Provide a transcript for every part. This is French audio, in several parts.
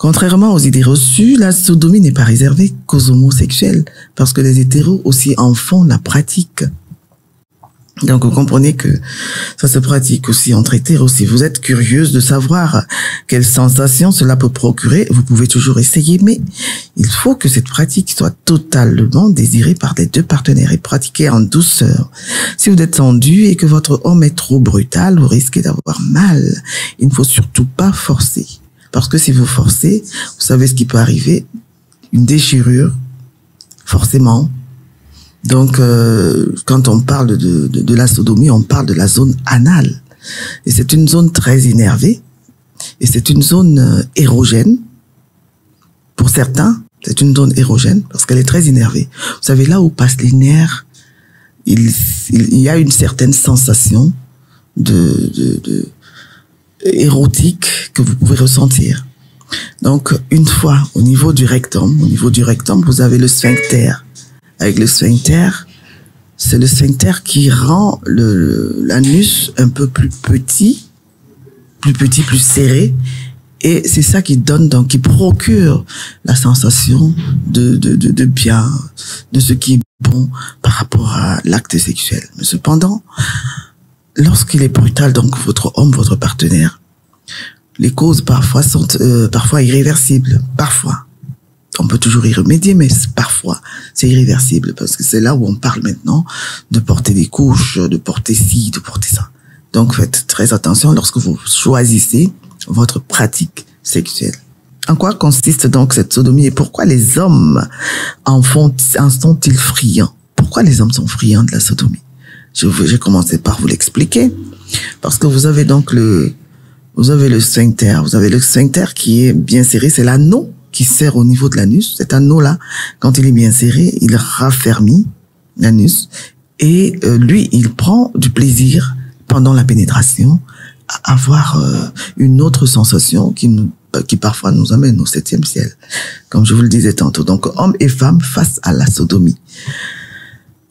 Contrairement aux idées reçues, la sodomie n'est pas réservée qu'aux homosexuels, parce que les hétéros aussi en font la pratique. Donc, vous comprenez que ça se pratique aussi entre hétéros. Si vous êtes curieuse de savoir quelle sensation cela peut procurer, vous pouvez toujours essayer, mais il faut que cette pratique soit totalement désirée par les deux partenaires et pratiquée en douceur. Si vous êtes tendu et que votre homme est trop brutal, vous risquez d'avoir mal. Il ne faut surtout pas forcer. Parce que si vous forcez, vous savez ce qui peut arriver, une déchirure, forcément. Donc, quand on parle de la sodomie, on parle de la zone anale. Et c'est une zone très énervée. Et c'est une zone érogène. Pour certains, c'est une zone érogène parce qu'elle est très énervée. Vous savez, là où passent les nerfs, il y a une certaine sensation érotique que vous pouvez ressentir. Donc, une fois au niveau du rectum, vous avez le sphincter. Avec le sphincter, c'est le sphincter qui rend l'anus un peu plus petit, plus serré. Et c'est ça qui donne, donc, qui procure la sensation de bien, de ce qui est bon par rapport à l'acte sexuel. Mais cependant, lorsqu'il est brutal, donc, votre homme, votre partenaire, les causes parfois sont, parfois irréversibles. Parfois. On peut toujours y remédier, mais parfois, c'est irréversible parce que c'est là où on parle maintenant de porter des couches, de porter ci, de porter ça. Donc, faites très attention lorsque vous choisissez votre pratique sexuelle. En quoi consiste donc cette sodomie et pourquoi les hommes en sont-ils friands? Pourquoi les hommes sont friands de la sodomie? J'ai commencé par vous l'expliquer. Parce que vous avez donc le sphincter. Vous avez le sphincter qui est bien serré, c'est l'anneau qui serre au niveau de l'anus. Cet anneau-là, quand il est bien serré, il raffermit l'anus et lui, il prend du plaisir pendant la pénétration à avoir une autre sensation qui parfois nous amène au 7e ciel, comme je vous le disais tantôt. Donc, hommes et femmes face à la sodomie.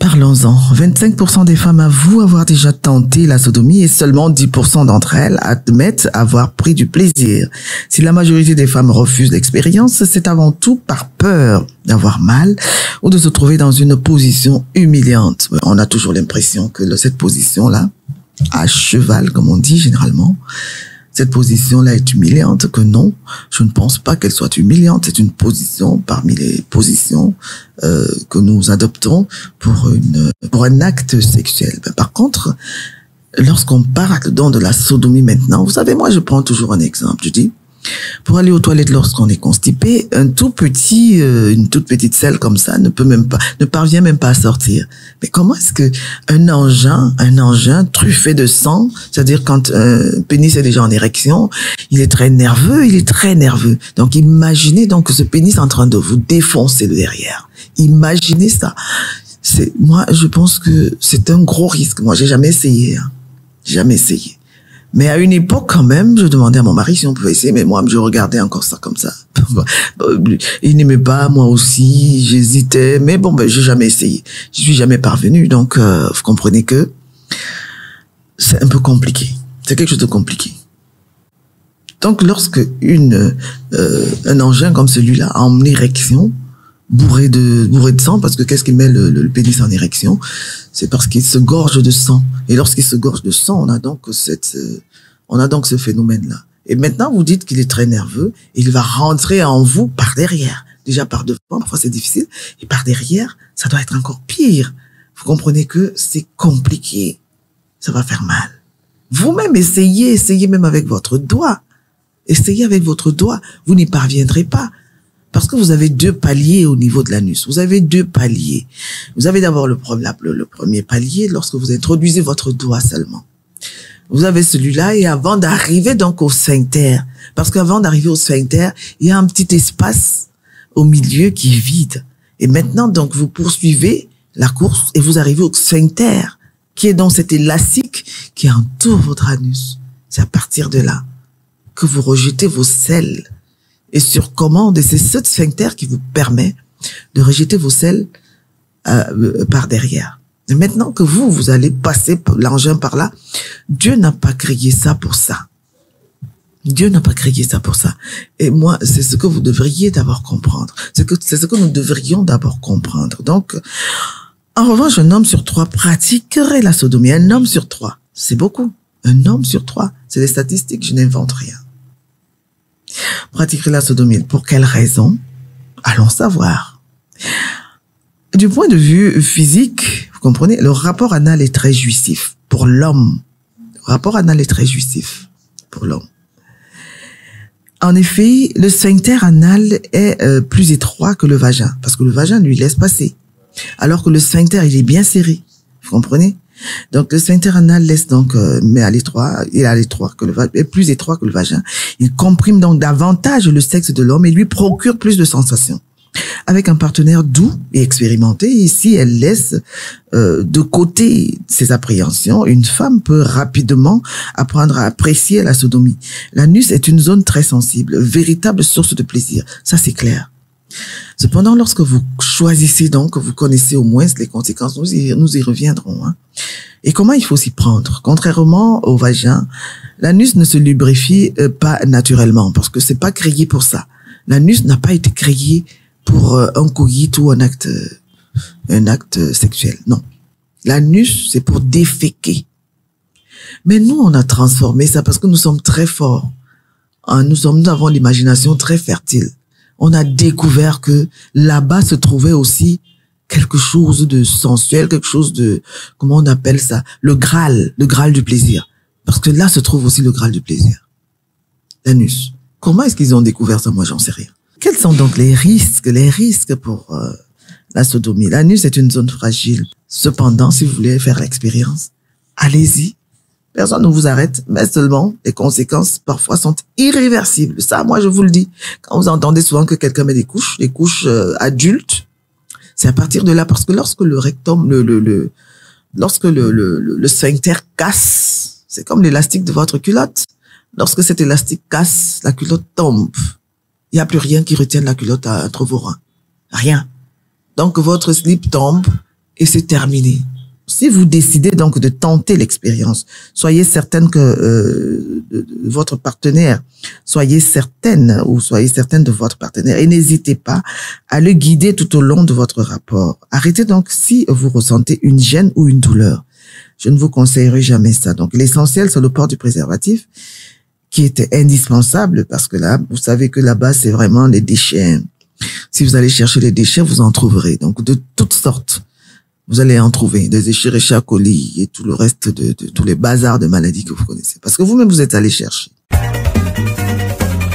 Parlons-en. 25% des femmes avouent avoir déjà tenté la sodomie et seulement 10% d'entre elles admettent avoir pris du plaisir. Si la majorité des femmes refusent l'expérience, c'est avant tout par peur d'avoir mal ou de se trouver dans une position humiliante. On a toujours l'impression que cette position-là, à cheval, comme on dit généralement, cette position-là est humiliante, que non, je ne pense pas qu'elle soit humiliante. C'est une position parmi les positions que nous adoptons pour un acte sexuel. Par contre, lorsqu'on parle donc de la sodomie maintenant, vous savez, moi je prends toujours un exemple. Je dis, pour aller aux toilettes lorsqu'on est constipé, une toute petite selle comme ça ne parvient même pas à sortir. Mais comment est-ce que un engin truffé de sang, c'est-à-dire quand un pénis est déjà en érection, il est très nerveux. Donc imaginez donc ce pénis en train de vous défoncer le derrière. Imaginez ça. Moi, je pense que c'est un gros risque. Moi, j'ai jamais essayé. Jamais essayé. Mais à une époque, quand même, je demandais à mon mari si on pouvait essayer, mais moi, je regardais encore ça comme ça. Il n'aimait pas, moi aussi, j'hésitais, mais bon, j'ai jamais essayé. Je suis jamais parvenu, donc vous comprenez que c'est un peu compliqué. C'est quelque chose de compliqué. Donc, lorsque un engin comme celui-là, en érection, bourré de sang, parce que qu'est-ce qui met le pénis en érection? C'est parce qu'il se gorge de sang. Et lorsqu'il se gorge de sang, on a donc ce phénomène-là. Et maintenant, vous dites qu'il est très nerveux, et il va rentrer en vous par derrière. Déjà par devant, parfois c'est difficile, et par derrière, ça doit être encore pire. Vous comprenez que c'est compliqué. Ça va faire mal. Vous-même essayez même avec votre doigt. Essayez avec votre doigt. Vous n'y parviendrez pas. Parce que vous avez 2 paliers au niveau de l'anus. Vous avez 2 paliers. Vous avez d'abord le premier palier lorsque vous introduisez votre doigt seulement. Vous avez celui-là et avant d'arriver donc au sphincter, parce qu'avant d'arriver au sphincter, il y a un petit espace au milieu qui est vide. Et maintenant donc vous poursuivez la course et vous arrivez au sphincter, qui est donc cet élastique qui entoure votre anus. C'est à partir de là que vous rejetez vos selles. Et sur commande, c'est ce sphincter qui vous permet de rejeter vos selles par derrière. Et maintenant que vous allez passer l'engin par là, Dieu n'a pas créé ça pour ça. Dieu n'a pas créé ça pour ça. Et moi, c'est ce que vous devriez d'abord comprendre. C'est ce que nous devrions d'abord comprendre. Donc, en revanche, un homme sur 3 pratiquerait la sodomie. Un homme sur 3, c'est beaucoup. Un homme sur 3, c'est des statistiques, je n'invente rien. Pratiquerait la sodomie. Pour quelle raison? Allons savoir. Du point de vue physique, vous comprenez, le rapport anal est très jouissif pour l'homme. Le rapport anal est très jouissif pour l'homme. En effet, le sphincter anal est plus étroit que le vagin, parce que le vagin lui laisse passer, alors que le sphincter, il est bien serré. Vous comprenez? Donc, le sphincter anal laisse donc, mais à l'étroit, il est à l'étroit que le vagin, est plus étroit que le vagin. Il comprime donc davantage le sexe de l'homme et lui procure plus de sensations. Avec un partenaire doux et expérimenté, ici, elle laisse de côté ses appréhensions. Une femme peut rapidement apprendre à apprécier la sodomie. L'anus est une zone très sensible, véritable source de plaisir. Ça, c'est clair. Cependant, lorsque vous choisissez donc, vous connaissez au moins les conséquences, nous y reviendrons. Hein. Et comment il faut s'y prendre? Contrairement au vagin, l'anus ne se lubrifie pas naturellement, parce que c'est pas créé pour ça. L'anus n'a pas été créé pour un coït ou un acte sexuel. Non. L'anus, c'est pour déféquer. Mais nous, on a transformé ça parce que nous sommes très forts. Nous avons l'imagination très fertile. On a découvert que là-bas se trouvait aussi quelque chose de sensuel, quelque chose de, comment on appelle ça? Le Graal du plaisir. Parce que là se trouve aussi le Graal du plaisir. L'anus. Comment est-ce qu'ils ont découvert ça? Moi, j'en sais rien. Quels sont donc les risques pour la sodomie? L'anus est une zone fragile. Cependant, si vous voulez faire l'expérience, allez-y. Personne ne vous arrête, mais seulement les conséquences parfois sont irréversibles. Ça, moi, je vous le dis. Quand vous entendez souvent que quelqu'un met des couches adultes, c'est à partir de là, parce que lorsque le rectum, lorsque le sphincter casse, c'est comme l'élastique de votre culotte. Lorsque cet élastique casse, la culotte tombe. Il n'y a plus rien qui retienne la culotte entre vos reins. Rien. Donc, votre slip tombe et c'est terminé. Si vous décidez donc de tenter l'expérience, soyez certaine que votre partenaire, soyez certaine de votre partenaire et n'hésitez pas à le guider tout au long de votre rapport. Arrêtez donc si vous ressentez une gêne ou une douleur. Je ne vous conseillerais jamais ça. Donc, l'essentiel, c'est le port du préservatif qui était indispensable parce que là, vous savez que là-bas, c'est vraiment les déchets. Si vous allez chercher les déchets, vous en trouverez. Donc, de toutes sortes. Vous allez en trouver des Escherichia coli et tout le reste de tous les bazars de maladies que vous connaissez. Parce que vous-même, vous êtes allé chercher.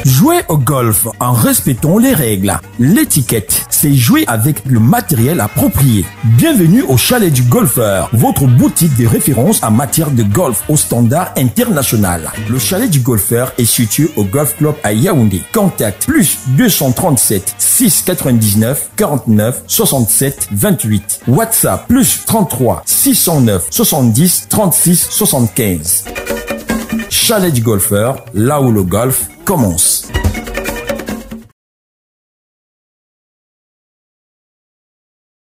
Jouer au golf en respectant les règles. L'étiquette, c'est jouer avec le matériel approprié. Bienvenue au Chalet du Golfeur, votre boutique de référence en matière de golf au standard international. Le Chalet du Golfeur est situé au Golf Club à Yaoundé. Contact plus 237 699 49 67 28. WhatsApp plus 33 609 70 36 75. Chalet du Golfeur, là où le golf commence.